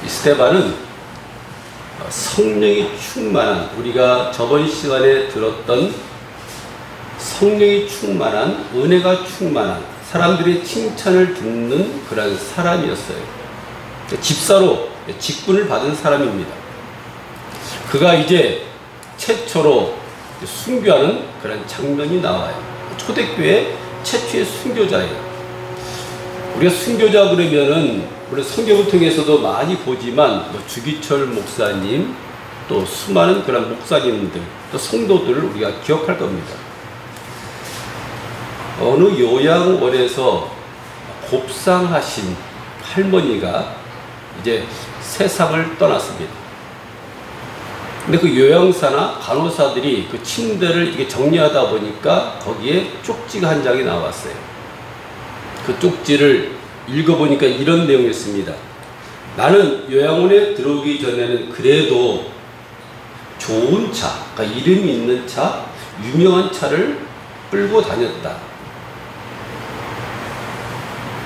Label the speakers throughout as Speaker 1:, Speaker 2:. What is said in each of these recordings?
Speaker 1: 스테반은 성령이 충만한, 우리가 저번 시간에 들었던 성령이 충만한, 은혜가 충만한, 사람들의 칭찬을 듣는 그런 사람이었어요. 집사로 직분을 받은 사람입니다. 그가 이제 최초로 순교하는 그런 장면이 나와요. 초대교회 최초의 순교자예요. 우리가 순교자 그러면은 우리 성경을 통해서도 많이 보지만 주기철 목사님, 또 수많은 그런 목사님들, 또 성도들을 우리가 기억할 겁니다. 어느 요양원에서 곱상하신 할머니가 이제 세상을 떠났습니다. 근데 그 요양사나 간호사들이 그 침대를 이렇게 정리하다 보니까 거기에 쪽지가 한 장이 나왔어요. 그 쪽지를 읽어보니까 이런 내용이었습니다. 나는 요양원에 들어오기 전에는 그래도 좋은 차, 그러니까 이름이 있는 차, 유명한 차를 끌고 다녔다.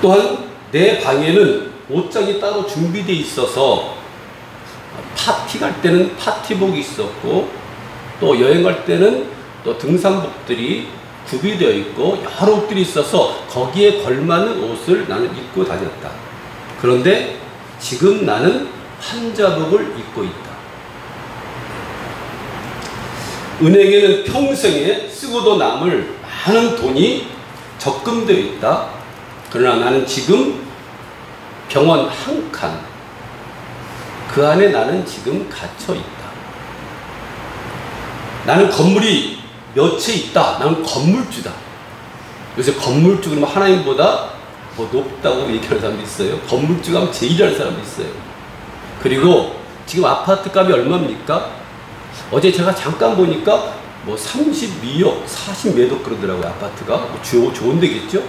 Speaker 1: 또한 내 방에는 옷장이 따로 준비되어 있어서 파티 갈 때는 파티복이 있었고, 또 여행 갈 때는 또 등산복들이 구비되어 있고 여러 옷들이 있어서 거기에 걸맞는 옷을 나는 입고 다녔다. 그런데 지금 나는 환자복을 입고 있다. 은행에는 평생에 쓰고도 남을 많은 돈이 적금되어 있다. 그러나 나는 지금 병원 한 칸, 그 안에 나는 지금 갇혀 있다. 나는 건물이 몇 채 있다. 나는 건물주다. 요새 건물주 그러면 하나님보다 뭐 높다고 얘기하는 사람도 있어요. 건물주가 하면 제일하는 사람도 있어요. 그리고 지금 아파트 값이 얼마입니까? 어제 제가 잠깐 보니까 뭐 32억, 40몇억 그러더라고요. 아파트가. 뭐 좋은 데겠죠?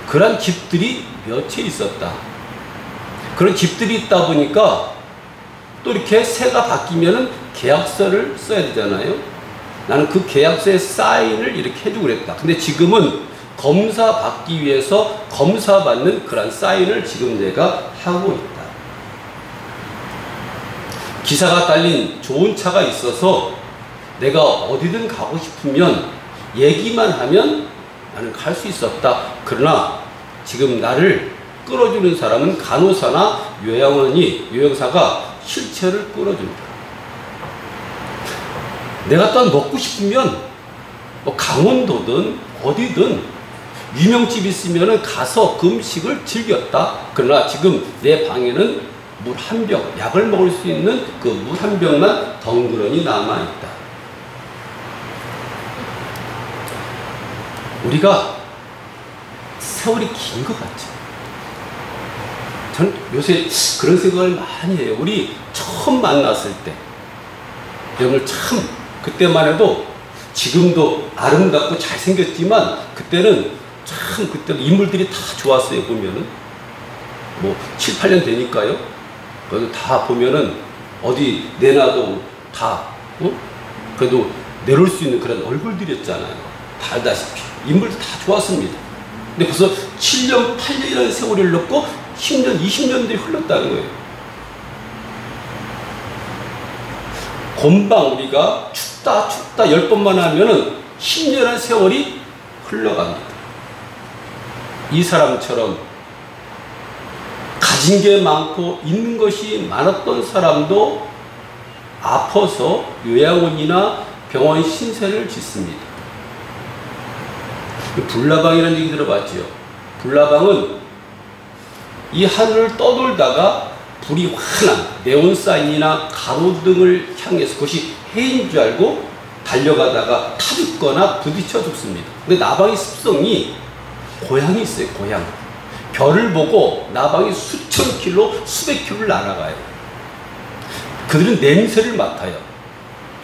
Speaker 1: 그런 집들이 몇 채 있었다. 그런 집들이 있다 보니까 또 이렇게 세가 바뀌면은 계약서를 써야 되잖아요. 나는 그 계약서에 사인을 이렇게 해주고 그랬다. 근데 지금은 검사 받기 위해서 검사 받는 그런 사인을 지금 내가 하고 있다. 기사가 달린 좋은 차가 있어서 내가 어디든 가고 싶으면 얘기만 하면 나는 갈 수 있었다. 그러나 지금 나를 끌어주는 사람은 간호사나 요양사가 실체를 끌어준다. 내가 또한 먹고 싶으면 뭐 강원도든 어디든 유명집 있으면 가서 그 음식을 즐겼다. 그러나 지금 내 방에는 물 한 병, 약을 먹을 수 있는 그 물 한 병만 덩그러니 남아있다. 우리가 세월이 긴 것 같죠. 저는 요새 그런 생각을 많이 해요. 우리 처음 만났을 때 여러분 참 그때만 해도 지금도 아름답고 잘생겼지만 그때는 참 그때도 인물들이 다 좋았어요. 보면은 뭐 7, 8년 되니까요. 그래도 다 보면은 어디 내놔도 다 그래도 내놓을 수 있는 그런 얼굴들이었잖아요. 다 알다시피 인물도 다 좋았습니다. 근데 벌써 7년, 8년이라는 세월이 흘렀고 10년, 20년들이 흘렀다는 거예요. 금방 우리가 춥다 10번만 하면은 10년의 세월이 흘러갑니다. 이 사람처럼 가진 게 많고 있는 것이 많았던 사람도 아파서 요양원이나 병원 신세를 짓습니다. 불나방이라는 얘기 들어봤죠? 불나방은 이 하늘을 떠돌다가 불이 환한 네온사인이나 가로등을 향해서 그것이 해인 줄 알고 달려가다가 타죽거나 부딪혀 죽습니다. 근데 나방의 습성이 고향이 있어요. 고향. 별을 보고 나방이 수천 킬로, 수백 킬로를 날아가요. 그들은 냄새를 맡아요.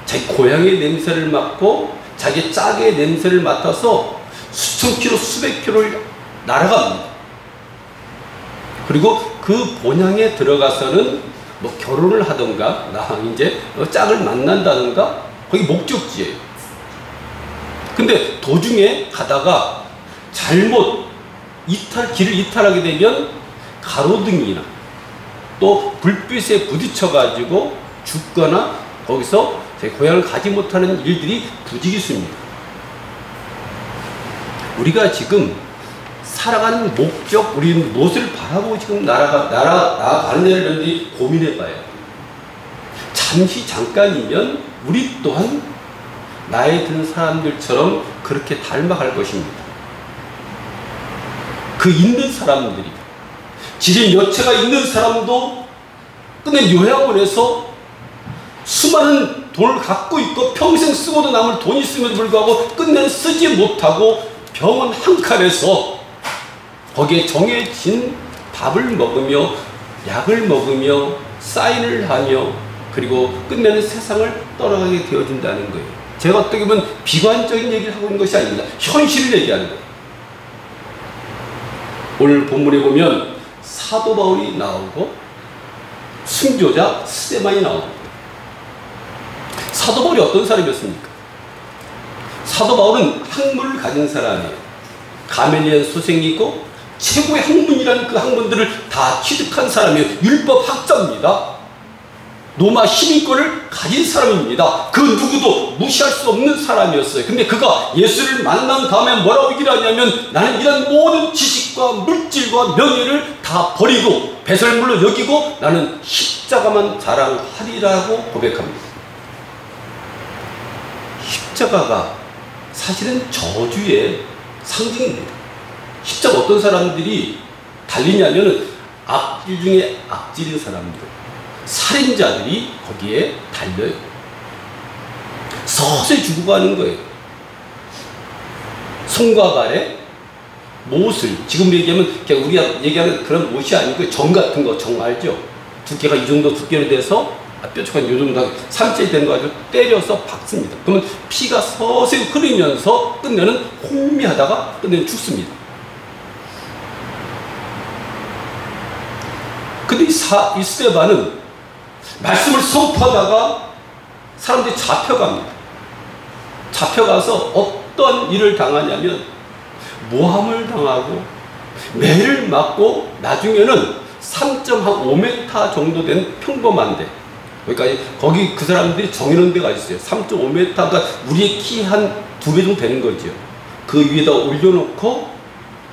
Speaker 1: 자기 고향의 냄새를 맡고 자기 짝의 냄새를 맡아서 수천 킬로, 수백 킬로를 날아갑니다. 그리고 그 본향에 들어가서는 뭐 결혼을 하던가, 이제 짝을 만난다던가, 거기 목적지예요. 근데 도중에 가다가 잘못 길을 이탈하게 되면 가로등이나 또 불빛에 부딪혀 가지고 죽거나 거기서 제 고향을 가지 못하는 일들이 부지기수입니다. 우리가 지금 살아가는 목적, 우리는 무엇을 바라보고 지금 나아가는 일을 고민해 봐요. 잠시 잠깐이면 우리 또한 나이 든 사람들처럼 그렇게 닮아갈 것입니다. 그 있는 사람들이, 지린 여체가 있는 사람도 끝내 요양원에서 수많은 돈을 갖고 있고 평생 쓰고도 남을 돈이 있음에도 불구하고 끝내 쓰지 못하고 병원 한 칸에서 거기에 정해진 밥을 먹으며 약을 먹으며 사인을 하며 그리고 끝내는 세상을 떠나가게 되어진다는 거예요. 제가 어떻게 보면 비관적인 얘기를 하고 있는 것이 아닙니다. 현실을 얘기하는 거예요. 오늘 본문에 보면 사도 바울이 나오고 순교자 스데반이 나옵니다. 사도 바울이 어떤 사람이었습니까? 사도 바울은 학문을 가진 사람이에요. 가멜리안 소생이고 최고의 학문이라는 그 학문들을 다 취득한 사람이에요. 율법 학자입니다. 로마 시민권을 가진 사람입니다. 그 누구도 무시할 수 없는 사람이었어요. 근데 그가 예수를 만난 다음에 뭐라고 얘기를 하냐면 나는 이런 모든 지식과 물질과 명예를 다 버리고 배설물로 여기고 나는 십자가만 자랑하리라고 고백합니다. 십자가가 사실은 저주의 상징입니다. 십자가 어떤 사람들이 달리냐면 악질 중에 악질인 사람들, 살인자들이 거기에 달려요. 서서히 죽어가는 거예요. 손과 발에 못을, 지금 얘기하면 우리가 얘기하는 그런 못이 아니고 정 같은 거, 정 알죠? 두께가 이 정도 두께로 돼서 뾰족한 요 정도 3cm 되는 거 가지고 때려서 박습니다. 그러면 피가 서서히 흐르면서 끝내는 혼미하다가 끝내는 죽습니다. 근데 이 스데반은 말씀을 선포하다가 사람들이 잡혀갑니다. 잡혀가서 어떤 일을 당하냐면 모함을 당하고 매를 맞고 나중에는 3.5m 정도 된 평범한데, 그러니까 거기 그 사람들이 정해놓은 데가 있어요. 3.5m가 우리의 키 한 2배 정도 되는 거죠. 그 위에다 올려놓고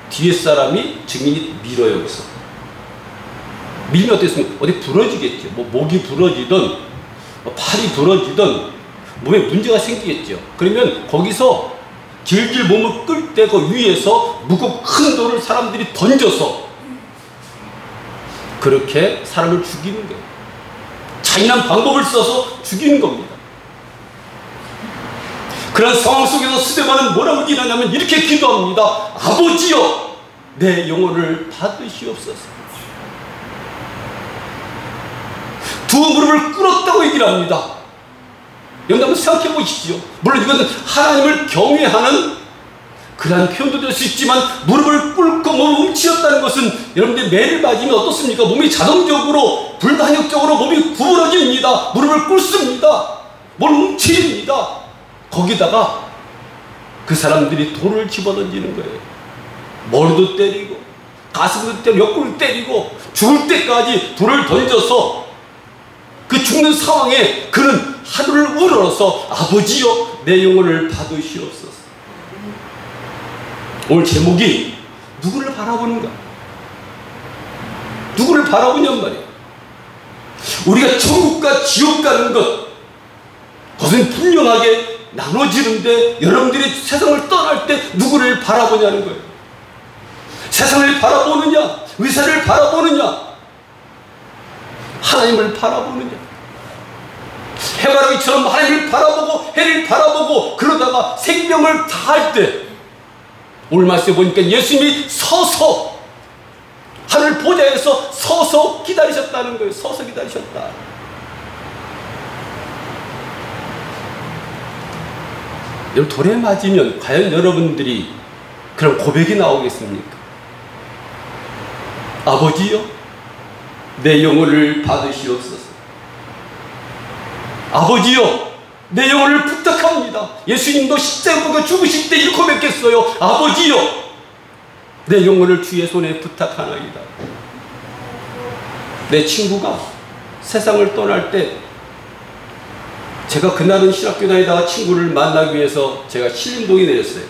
Speaker 1: 뒤에 사람이 증인이 밀어요. 그래서 밀면 어땠습니까? 어디 부러지겠죠. 뭐 목이 부러지든 팔이 부러지든 몸에 문제가 생기겠죠. 그러면 거기서 질질 몸을 끌 때 그 위에서 무겁고 큰 돌을 사람들이 던져서 그렇게 사람을 죽이는 거예요. 잔인한 방법을 써서 죽이는 겁니다. 그런 상황 속에서 스데반은 뭐라고 기도하냐면 이렇게 기도합니다. 아버지여, 내 영혼을 받으시옵소서. 두 무릎을 꿇었다고 얘기를 합니다. 여러분 한번 생각해 보시죠. 물론 이것은 하나님을 경외하는 그러한 표현도 될 수 있지만 무릎을 꿇고 몸을 움츠렸다는 것은 여러분들이 매를 맞으면 어떻습니까? 몸이 자동적으로 불가역적으로 몸이 구부러집니다. 무릎을 꿇습니다. 몸을 움츠립니다. 거기다가 그 사람들이 돌을 집어던지는 거예요. 머리도 때리고 가슴도 때리고 옆구리도 때리고 죽을 때까지 돌을 던져서 그 죽는 상황에 그는 하늘을 우러러서 아버지여, 내 영혼을 받으시옵소서. 오늘 제목이 누구를 바라보는가? 누구를 바라보냔 말이에요. 우리가 천국과 지옥 가는 것, 그것은 분명하게 나눠지는데 여러분들이 세상을 떠날 때 누구를 바라보냐는 거예요. 세상을 바라보느냐, 의사를 바라보느냐, 하나님을 바라보느냐. 해바라기처럼 하나님을 바라보고 해를 바라보고 그러다가 생명을 다할 때 오늘 말씀에 보니까 예수님이 서서 하늘 보좌에서 서서 기다리셨다는 거예요. 서서 기다리셨다. 여러분 돌에 맞으면 과연 여러분들이 그런 고백이 나오겠습니까? 아버지여, 내 영혼을 받으시옵소서. 아버지여, 내 영혼을 부탁합니다. 예수님도 십자가에 죽으실 때 이렇게 고백했어요. 아버지여, 내 영혼을 주의 손에 부탁하나이다. 내 친구가 세상을 떠날 때 제가 그날은 신학교 다니다가 친구를 만나기 위해서 제가 신림동에 내렸어요.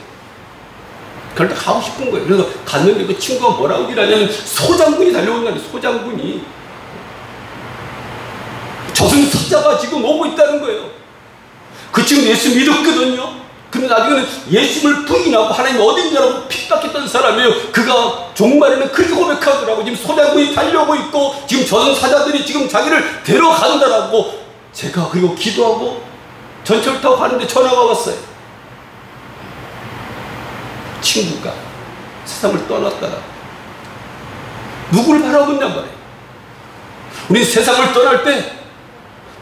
Speaker 1: 그런데 가고 싶은 거예요. 그래서 갔는데 그 친구가 뭐라고 얘기하냐면 소장군이 달려온다니. 소장군이 저승사자가 지금 오고 있다는 거예요. 그 친구 예수 믿었거든요. 근데 나중에는 예수를 부인하고 하나님 어딘지라고 핍박했던 사람이에요. 그가 종말에는 그렇게 고백하더라고. 지금 소장군이 달려오고 있고 지금 저승사자들이 지금 자기를 데려간다라고. 제가 그리고 기도하고 전철 타고 가는데 전화가 왔어요. 친구가 세상을 떠났다가 누구를 바라보냔 말이에요. 우리 세상을 떠날 때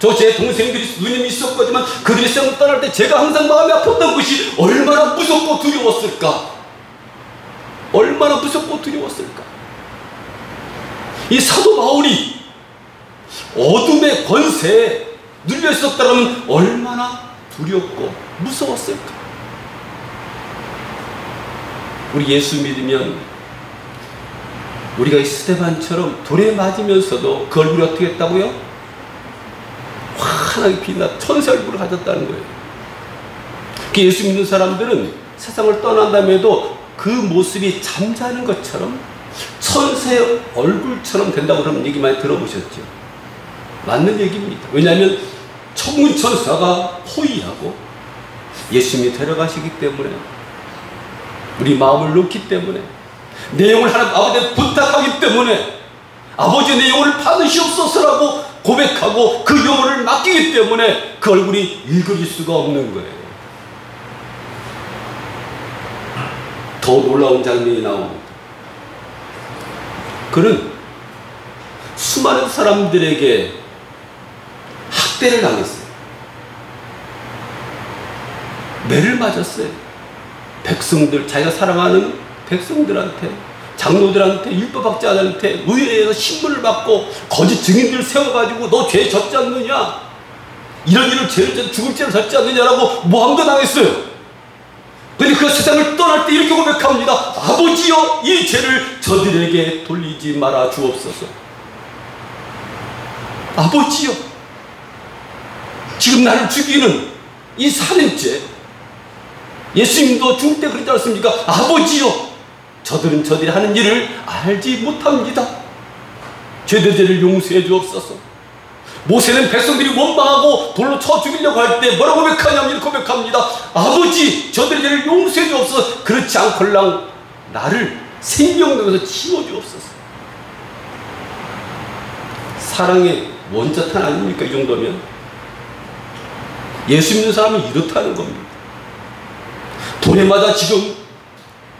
Speaker 1: 저 제 동생들이 누님이 있었거지만 그들이 세상을 떠날 때 제가 항상 마음이 아팠던 것이 얼마나 무섭고 두려웠을까. 얼마나 무섭고 두려웠을까. 이 사도 바울이 어둠의 권세에 눌려 있었다면 얼마나 두렵고 무서웠을까. 우리 예수 믿으면 우리가 이 스데반처럼 돌에 맞으면서도 그 얼굴이 어떻게 했다고요? 환하게 빛나 천사 얼굴을 가졌다는 거예요. 예수 믿는 사람들은 세상을 떠난 다음에도 그 모습이 잠자는 것처럼 천사의 얼굴처럼 된다고 그런 얘기 많이 들어보셨죠? 맞는 얘기입니다. 왜냐하면 천군 천사가 호위하고 예수님이 데려가시기 때문에, 우리 마음을 놓기 때문에, 내 영을 하나님 아버지한테 부탁하기 때문에, 아버지 내 영혼을 받으시옵소서라고 고백하고 그 영혼을 맡기기 때문에 그 얼굴이 읽어질 수가 없는 거예요. 더 놀라운 장면이 나옵니다. 그는 수많은 사람들에게 학대를 당했어요. 매를 맞았어요. 백성들, 자기가 사랑하는 백성들한테, 장로들한테, 율법학자들한테 의회에서 신문을 받고 거짓 증인들 세워가지고 너 죄 졌지 않느냐, 이런 일을 죄를 죽을 죄를 졌지 않느냐라고 모함도 당했어요. 그런데 그 세상을 떠날 때 이렇게 고백합니다. 아버지여, 이 죄를 저들에게 돌리지 말아 주옵소서. 아버지여, 지금 나를 죽이는 이 살인죄, 예수님도 죽을 때 그러지 않습니까? 아버지여, 저들은 저들이 하는 일을 알지 못합니다. 죄들을 용서해 주옵소서. 모세는 백성들이 원망하고 돌로 쳐 죽이려고 할 때 뭐라고 고백하냐면 이렇게 고백합니다. 아버지, 저들의 죄를 용서해 주옵소서. 그렇지 않걸랑 나를 생명력에서 치워 주옵소서. 사랑의 원자탄 아닙니까? 이 정도면. 예수 믿는 사람은 이렇다는 겁니다. 돌에 맞아 지금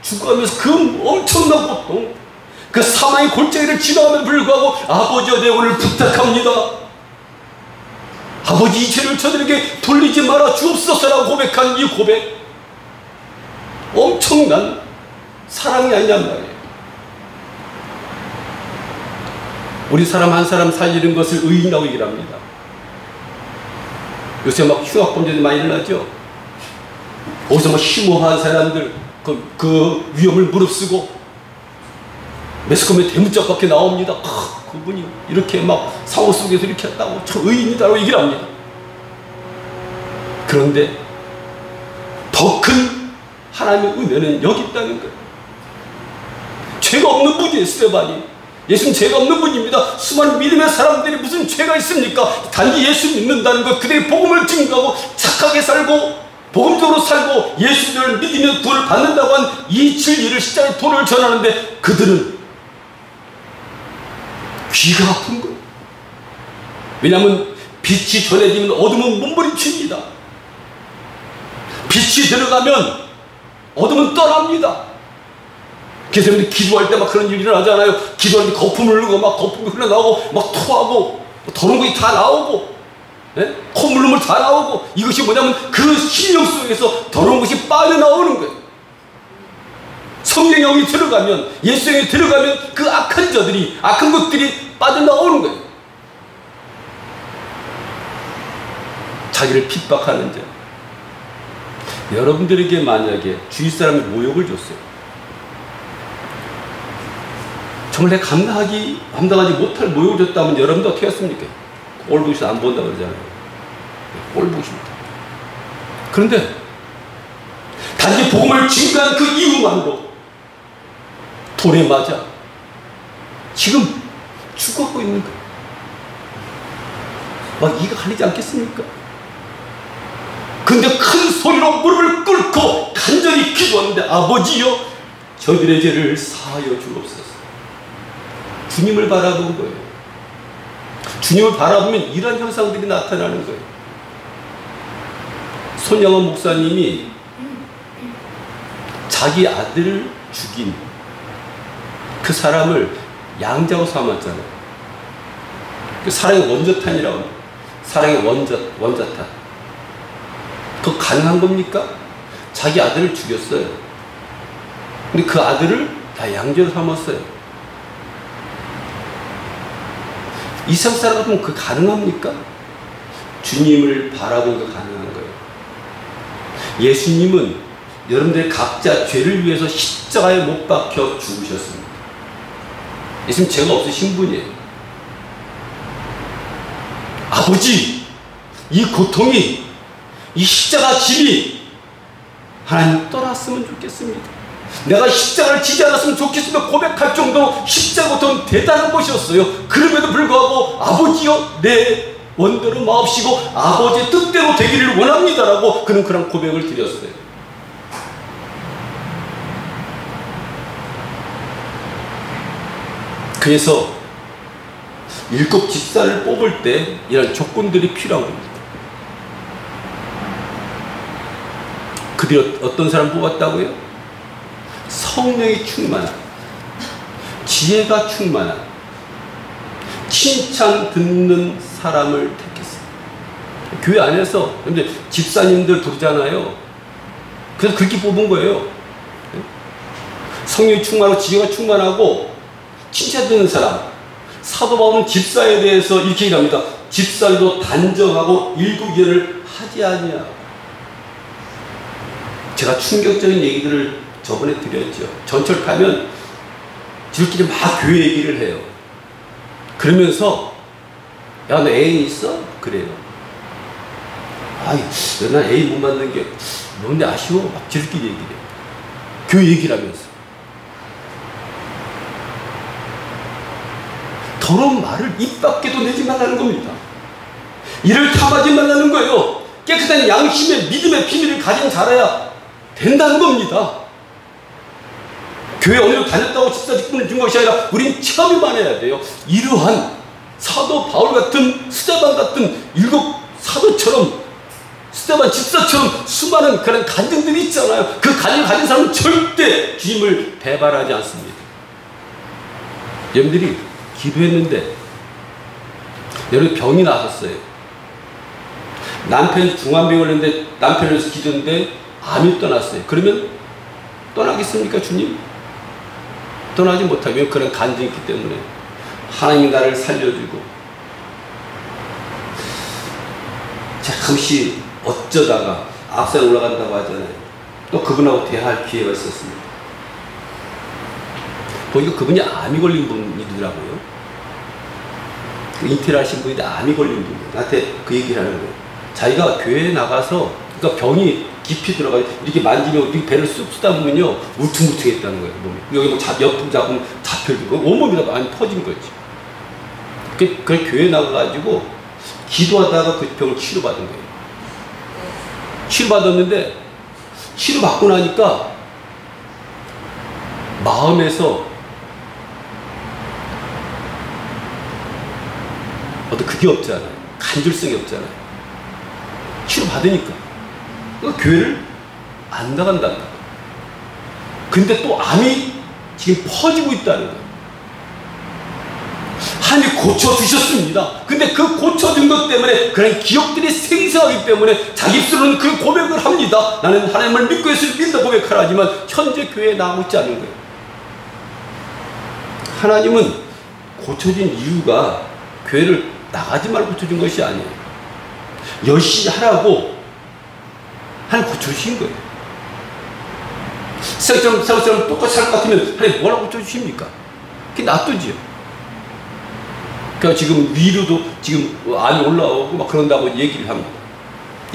Speaker 1: 죽어가면서 그 엄청난 고통, 그 사망의 골짜기를 지나감에 불구하고 아버지여 내 영혼을 부탁합니다. 아버지, 이 죄를 저들에게 돌리지 말아 주옵소서라고 고백한 이 고백, 엄청난 사랑이 아니냔 말이에요. 우리 사람 한 사람 살리는 것을 의인이라고 얘기를 합니다. 요새 막 흉악범죄들이 많이 일어나죠. 어디서 막 심오한 사람들 그 위험을 무릅쓰고 매스컴에 대문짝밖에 나옵니다. 그분이 이렇게 막 상호 속에서 이렇게 했다고 저 의인이다라고 얘기를 합니다. 그런데 더 큰 하나님의 은혜는 여기 있다는 거예요. 죄가 없는 분이에요. 스데반이 예수는 죄가 없는 분입니다. 수많은 믿음의 사람들이 무슨 죄가 있습니까? 단지 예수 믿는다는 것, 그들의 복음을 증거하고 착하게 살고 복음적으로 살고 예수를 믿으면 구원을 받는다고 한 이 진리를, 십자가의 도를 전하는데 그들은 귀가 아픈 거예요. 왜냐하면 빛이 전해지면 어둠은 몸부림칩니다. 빛이 들어가면 어둠은 떠납니다. 그래서 기도할 때 막 그런 일이 일어나잖아요. 기도할 때 거품을 흘리고 막 거품이 흘러나오고 막 토하고 더러운 것이 다 나오고, 네? 콧물눈물 다 나오고, 이것이 뭐냐면 그 심령 속에서 더러운 것이 빠져나오는 거예요. 성령의 영이 들어가면, 예수의 영이 들어가면 그 악한 자들이, 악한 것들이 빠져나오는 거예요. 자기를 핍박하는 자. 여러분들에게 만약에 주위 사람이 모욕을 줬어요. 정말 내가 감당하지 못할 모욕을 줬다면 여러분도 어떻게 했습니까? 꼴 보기 싫어 안 본다 그러잖아요. 꼴 보기 싫다. 그런데 단지 복음을 증거한 그 이유만으로 돌에 맞아 지금 죽어가고 있는 거예요. 막 이가 갈리지 않겠습니까? 근데 큰 소리로 무릎을 꿇고 간절히 기도하는데 아버지여 저들의 죄를 사하여 주옵소서. 주님을 바라본 거예요. 주님을 바라보면 이런 현상들이 나타나는 거예요. 손영원 목사님이 자기 아들을 죽인 그 사람을 양자로 삼았잖아요. 그 사랑의 원자탄이라고 합니다. 사랑의 원자탄. 그거 가능한 겁니까? 자기 아들을 죽였어요. 근데 그 아들을 다 양자로 삼았어요. 이 세상 사람 같으면 그거 가능합니까? 주님을 바라보니까 가능한 거예요. 예수님은 여러분들의 각자 죄를 위해서 십자가에 못 박혀 죽으셨습니다. 예수님 죄가 없으신 분이에요. 아버지, 이 고통이, 이 십자가 짐이 하나님 떠났으면 좋겠습니다. 내가 십자가를 지지 않았으면 좋겠으면 고백할 정도로 십자가 고통은 대단한 것이었어요. 그럼에도 불구하고 아버지여 내 원대로 마옵시고 아버지의 뜻대로 되기를 원합니다라고 그는 그런 고백을 드렸어요. 그래서 7 집사를 뽑을 때 이런 조건들이 필요한 겁니다. 그들이 어떤 사람 뽑았다고요? 성령이 충만한, 지혜가 충만한, 칭찬 듣는 사람을 택했어요. 교회 안에서 집사님들 부르잖아요. 그래서 그렇게 뽑은 거예요. 성령이 충만하고 지혜가 충만하고 칭찬 듣는 사람. 사도 바울은 집사에 대해서 이렇게 얘기합니다. 집사도 단정하고 일구견을 하지 아니하고. 제가 충격적인 얘기들을 저번에 드렸죠. 전철 타면 지들끼리 막 교회 얘기를 해요. 그러면서 야, 너 애인 있어? 그래요. 아이, 난 애인 못 만든 게 뭔데 아쉬워? 막 지들끼리 얘기를 해요. 교회 얘기를 하면서. 더러운 말을 입 밖에도 내지 말라는 겁니다. 이를 탐하지 말라는 거예요. 깨끗한 양심의 믿음의 비밀을 가진 자라야 된다는 겁니다. 교회 어디로 다녔다고 집사 직분을 준 것이 아니라 우린 체험만 해야 돼요. 이러한 사도 바울 같은 스데반 같은 7 사도처럼 스데반 집사처럼 수많은 그런 간증들이 있잖아요. 그 간증 가진 사람은 절대 주님을 배반하지 않습니다. 여러분들이 기도했는데 여러분 병이 나셨어요. 남편이 중환병을 걸렸는데 남편을 기도했는데 암이 떠났어요. 그러면 떠나겠습니까 주님? 떠나지 못하면 그런 간증이 있기 때문에 하나님이 나를 살려주고 잠시 어쩌다가 앞산에 올라간다고 하잖아요. 또 그분하고 대화할 기회가 있었습니다. 보니까 그분이 암이 걸린 분이더라고요. 인테리어 하신 분인데 암이 걸린 분이에요. 나한테 그 얘기를 하는 거예요. 자기가 교회에 나가서 그러니까 병이 깊이 들어가요. 이렇게 만지면 이렇게 배를 쑥 쓰다 보면요 울퉁불퉁했다는 거예요. 몸이. 여기 뭐 옆으로 잡으면 잡혀지고 온몸이 다 많이 퍼진 거지. 그 교회 나가가지고 기도하다가 그 병을 치료받은 거예요. 치료받았는데 치료받고 나니까 마음에서 어떤 그게 없잖아요. 간절성이 없잖아요. 치료받으니까. 그러니까 교회를 안 나간다. 근데 또 암이 지금 퍼지고 있다는 거예요. 하나님이 고쳐주셨습니다. 근데 그 고쳐준 것 때문에 그런 기억들이 생생하기 때문에 자기 입술로는 그 고백을 합니다. 나는 하나님을 믿고 예수를 믿는다 고백하라 하지만 현재 교회에 나오고 있지 않은 거예요. 하나님은 고쳐진 이유가 교회를 나가지 말고 고쳐준 것이 아니에요. 열심히 하라고 하나님 고쳐주신 거예요. 세상처럼 똑같이 살 것 같으면 하나님 뭐라고 고쳐주십니까? 그게 놔두지요. 그러니까 지금 위로도 지금 암이 올라오고 막 그런다고 얘기를 합니다.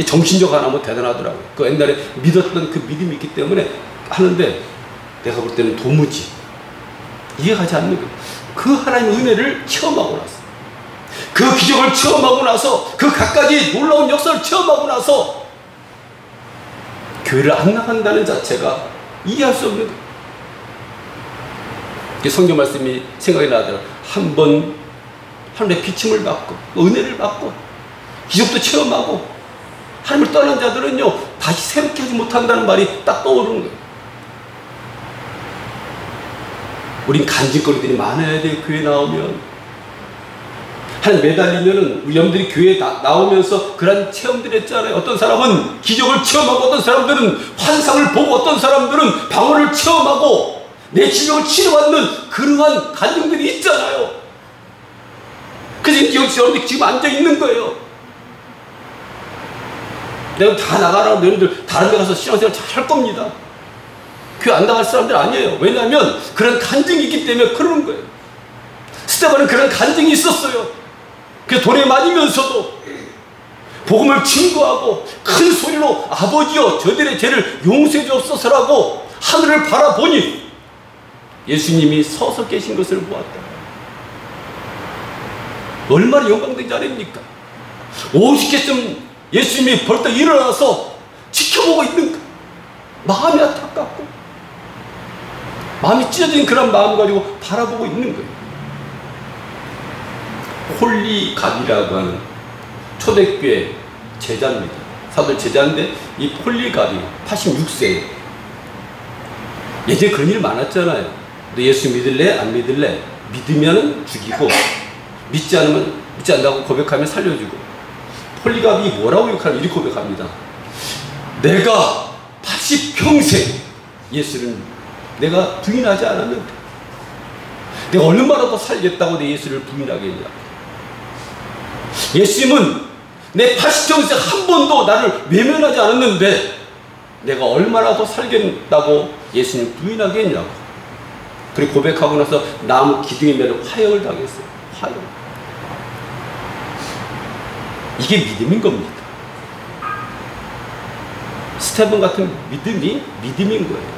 Speaker 1: 정신적 하나면 대단하더라고요. 그 옛날에 믿었던 그 믿음이 있기 때문에 하는데 내가 볼 때는 도무지 이해가지 않는 거예요. 그 하나님의 은혜를 체험하고 나서, 그 기적을 체험하고 나서, 그 갖가지 놀라운 역사를 체험하고 나서 교회를 안 나간다는 자체가 이해할 수 없는 거예요. 성경 말씀이 생각이 나더라고요. 한번 하늘의 비침을 받고 은혜를 받고 기적도 체험하고 하나님을 떠난 자들은요 다시 새롭게 하지 못한다는 말이 딱 떠오르는 거예요. 우린 간직거리들이 많아야 돼요. 교회 나오면 하나님 매달리면은 우리 여러분들이 교회에 나오면서 그런 체험들 했잖아요. 어떤 사람은 기적을 체험하고, 어떤 사람들은 환상을 보고, 어떤 사람들은 방언을 체험하고 내 질병을 치료받는 그러한 간증들이 있잖아요. 그래서 여러분들이 지금 앉아 있는 거예요. 내가 다 나가라고 너희들 다른 데 가서 신앙생활 잘 할 겁니다. 교회 안 나갈 사람들 아니에요. 왜냐하면 그런 간증이 있기 때문에 그러는 거예요. 스테반은 그런 간증이 있었어요. 그래서 돌에 맞으면서도 복음을 증거하고 큰 소리로 아버지여 저들의 죄를 용서해 주옵소서라고 하늘을 바라보니 예수님이 서서 계신 것을 보았다. 얼마나 영광된 자리입니까? 50개쯤 예수님이 벌떡 일어나서 지켜보고 있는 거. 마음이 안타깝고 마음이 찢어진 그런 마음 가지고 바라보고 있는 거예요. 폴리갑이라고 하는 초대교회 제자입니다. 사도들 제자인데 이 폴리갑이 86세예요. 예전에 그런 일 많았잖아요. 너 예수 믿을래? 안 믿을래? 믿으면 죽이고 믿지 않는다고 고백하면 살려주고. 폴리갑이 뭐라고 욕하면 이렇게 고백합니다. 내가 80평생 예수를 내가 부인하지 않았는데 내가 얼마나 더 살겠다고 내 예수를 부인하겠냐. 예수님은 내 80평생 한 번도 나를 외면하지 않았는데 내가 얼마나 더 살겠다고 예수님 부인하겠냐고. 그리고 고백하고 나서 나무 기둥에 매여 화형을 당했어요. 화형. 이게 믿음인 겁니다. 스테반 같은 믿음이 믿음인 거예요.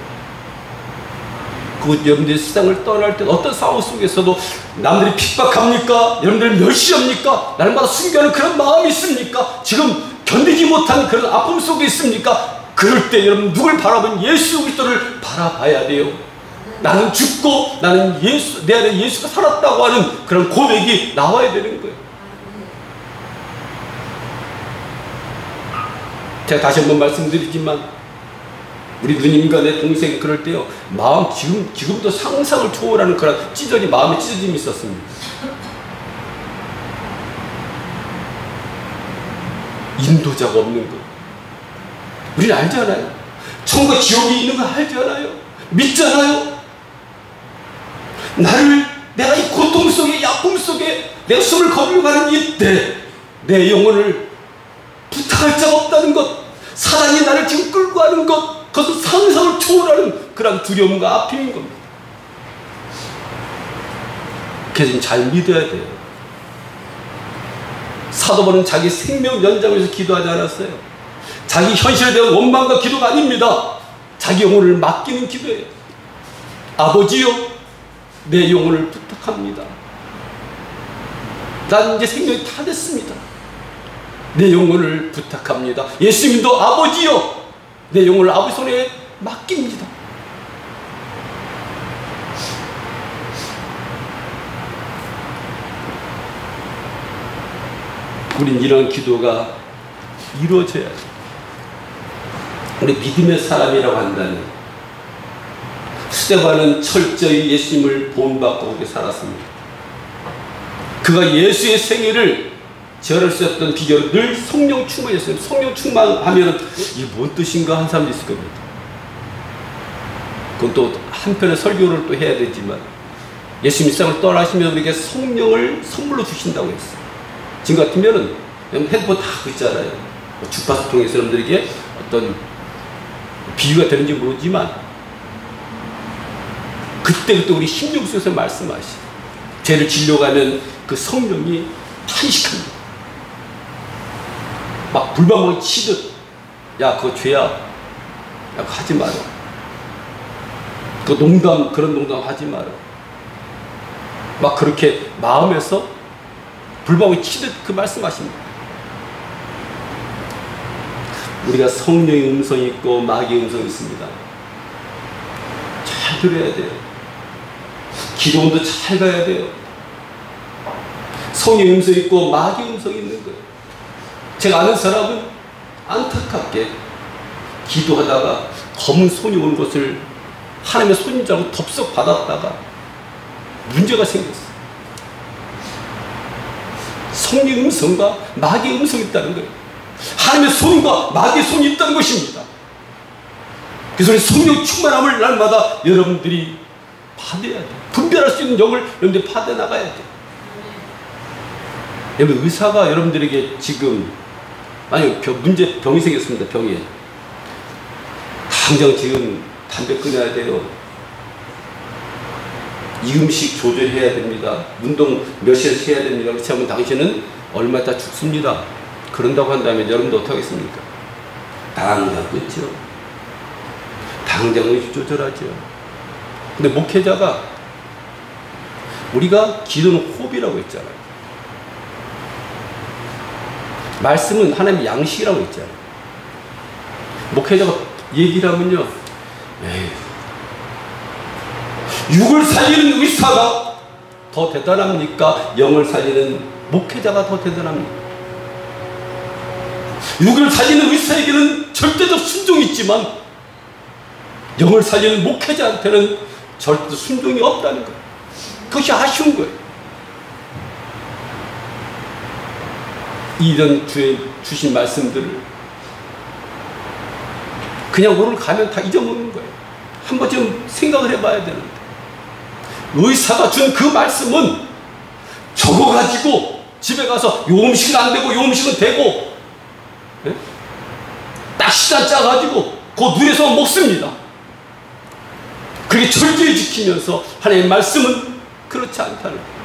Speaker 1: 여러분들이 세상을 떠날 때 어떤 상황 속에서도 남들이 핍박합니까? 여러분들이 멸시합니까? 날마다 숨겨하는 그런 마음이 있습니까? 지금 견디지 못한 그런 아픔 속에 있습니까? 그럴 때 여러분 누굴 바라보면 예수 그리스도를 바라봐야 돼요. 나는 죽고 나는 예수, 내 안에 예수가 살았다고 하는 그런 고백이 나와야 되는 거예요. 제가 다시 한번 말씀드리지만 우리 누님과 내 동생 그럴 때요 마음 지금도 상상을 초월하는 그런 찢어지 마음의 찢어짐이 있었습니다. 인도자가 없는 것 우리는 알잖아요. 천국과 지옥이 있는 거 알잖아요. 믿잖아요. 내가 이 고통 속에 이 아픔 속에 내가 숨을 거두고 가는 이때 내 영혼을 부탁할 자가 없다는 것, 사단이 나를 지금 끌고 가는 것, 그것은 상상을 초월하는 그런 두려움과 아픔인 겁니다. 그래서 잘 믿어야 돼요. 사도 바울은 자기 생명 연장을 위해서 기도하지 않았어요. 자기 현실에 대한 원망과 기도가 아닙니다. 자기 영혼을 맡기는 기도예요. 아버지요, 내 영혼을 부탁합니다. 난 이제 생명이 다 됐습니다. 내 영혼을 부탁합니다. 예수님도 아버지요, 내 영혼을 아버지 손에 맡깁니다. 우린 이런 기도가 이루어져야 돼. 우리 믿음의 사람이라고 한다면 스데반은 철저히 예수님을 본받고 그렇게 살았습니다. 그가 예수의 생애를 제어할 수 있었던 비결은 늘 성령 충만이었어요. 성령 충만하면 이게 뭔 뜻인가 한 사람도 있을 겁니다. 그건 또 한편의 설교를 또 해야 되지만 예수님 이 세상을 떠나시면 우리에게 성령을 선물로 주신다고 했어요. 지금 같으면은 핸드폰 다 있잖아요. 주파수 통해서 여러분들에게 어떤 비유가 되는지 모르지만 그때그때 우리 신경 쓰여서 말씀하시. 죄를 지려고 하면 그 성령이 탄식합니다. 막 불방망이 치듯, 야 그거 죄야, 야 그거 하지 마라, 그 농담, 그런 농담 하지 마라. 막 그렇게 마음에서 불방망이 치듯 그 말씀하십니다. 우리가 성령의 음성이 있고 마귀의 음성이 있습니다. 잘 들어야 돼요. 기도원도 잘 가야 돼요. 성령의 음성이 있고 마귀의 음성이 있는 거예요. 제가 아는 사람은 안타깝게 기도하다가 검은 손이 오는 것을 하나님의 손인 줄 알고 덥석 받았다가 문제가 생겼어요. 성령의 음성과 마귀의 음성이 있다는 거예요. 하나님의 손과 마귀의 손이 있다는 것입니다. 그래서 우리 성령 충만함을 날마다 여러분들이 받아야 돼요. 분별할 수 있는 영을 여러분들이 받아나가야 돼요. 여러분, 의사가 여러분들에게 지금 만약 병이 생겼습니다. 병이 당장 지금 담배 끊어야 돼요, 이 음식 조절해야 됩니다, 운동 몇 시에서 해야 됩니다, 그렇지 않으면 당신은 얼마 있다 죽습니다. 그런다고 한다면 여러분도 어떻게 하겠습니까? 당장 끊죠. 당장 음식 조절하죠. 근데 목회자가, 우리가 기도는 호흡이라고 했잖아요. 말씀은 하나님의 양식이라고 했잖아요. 목회자가 얘기를 하면요, 에휴, 육을 살리는 의사가 더 대단합니까? 영을 살리는 목회자가 더 대단합니까? 육을 살리는 의사에게는 절대적 순종이 있지만 영을 살리는 목회자한테는 절대적 순종이 없다는 거예요. 그것이 아쉬운 거예요. 이런 주에 주신 말씀들을 그냥 오늘 가면 다 잊어먹는 거예요. 한 번쯤 생각을 해봐야 되는데, 의사가 준 그 말씀은 적어가지고 집에 가서 요 음식은 안 되고 요 음식은 되고, 예? 딱 시간 짜가지고 그 눈에서 먹습니다. 그게 철저히 지키면서 하나님의 말씀은 그렇지 않다는 거예요.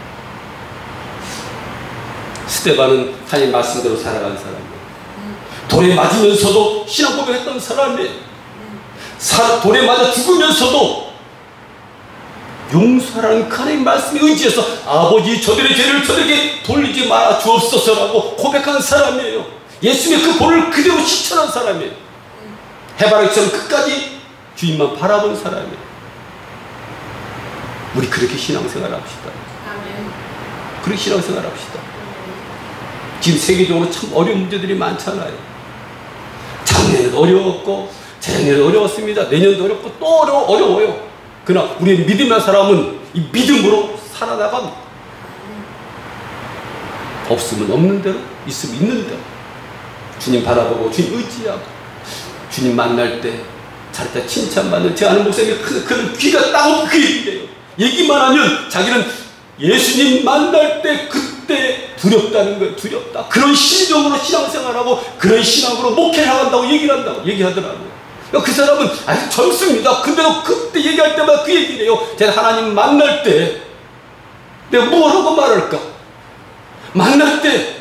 Speaker 1: 스데반은 하나님 말씀대로 살아간 사람이에요. 돌에 맞으면서도 신앙 고백했던 사람이에요. 돌에 맞아 죽으면서도 용서라는 하나님 말씀에 의지해서 아버지 저들의 죄를 저들에게 돌리지 말아 주옵소서라고 고백한 사람이에요. 예수님의 그 본을 그대로 실천한 사람이에요. 해바라기처럼 끝까지 주님만 바라본 사람이에요. 우리 그렇게 신앙생활 합시다. 그렇게 신앙생활 합시다. 지금 세계적으로 참 어려운 문제들이 많잖아요. 작년에도 어려웠고 재작년에도 어려웠습니다. 내년도 어렵고 또 어려워요. 그러나 우리 믿음의 사람은 이 믿음으로 살아나갑니다. 없으면 없는 대로, 있으면 있는 대로 주님 바라보고 주님 의지하고, 주님 만날 때 잘했다 칭찬받는, 제 아는 목사님이 그런 귀가 따고 그 얘기예요. 얘기만 하면 자기는 예수님 만날 때 그때 두렵다는 거예요. 두렵다. 그런 심정으로 신앙생활하고 그런 신앙으로 목회를 나간다고 얘기하더라고요. 그 사람은 아직 젊습니다. 근데도 그때 얘기할 때마다 그 얘기를 해요. 제가 하나님 만날 때 내가 뭐라고 말할까? 만날 때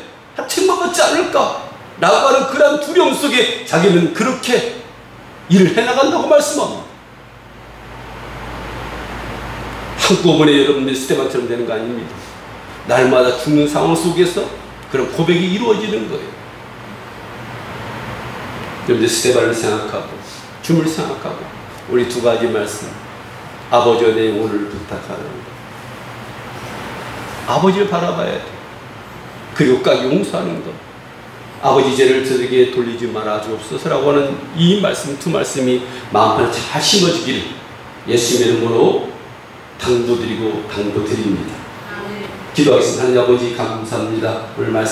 Speaker 1: 책망받지 않을까? 라고 하는 그런 두려움 속에 자기는 그렇게 일을 해나간다고 말씀합니다. 한꺼번에 여러분들 스데반처럼 되는 거 아닙니다. 날마다 죽는 상황 속에서 그런 고백이 이루어지는 거예요. 여러분들 스데반을 생각하고 주님을 생각하고 우리 두 가지 말씀, 아버지와 내 영혼을 부탁하는 것, 아버지를 바라봐야 돼. 그리고 까 용서하는 것, 아버지 죄를 저에게 돌리지 말아 주옵소서라고 하는 이 말씀, 두 말씀이 마음판에 잘 심어지기를 예수님의 이름으로 당부드립니다. 기도하겠습니다. 하나님 아버지 감사합니다. 오늘 말씀